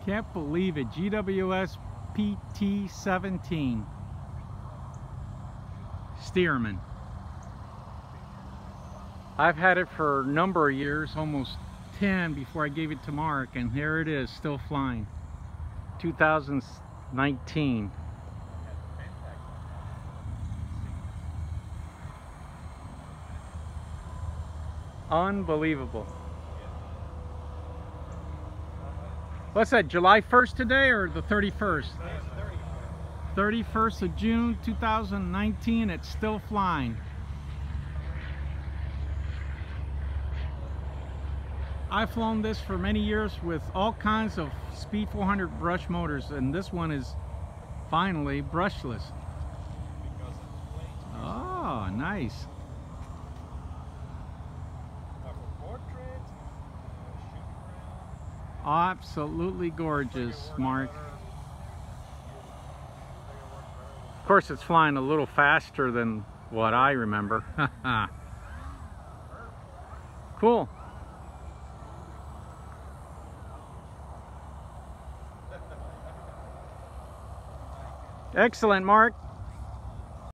Can't believe it. GWS PT-17 Stearman. I've had it for a number of years, almost 10 before I gave it to Mark, and here it is, still flying. 2019. Unbelievable. What's that, July 1st today or the 31st? 31st of June 2019, it's still flying. I've flown this for many years with all kinds of Speed 400 brush motors, and this one is finally brushless. Oh, nice. Absolutely gorgeous, Mark. Of course, it's flying a little faster than what I remember. Cool. Excellent, Mark.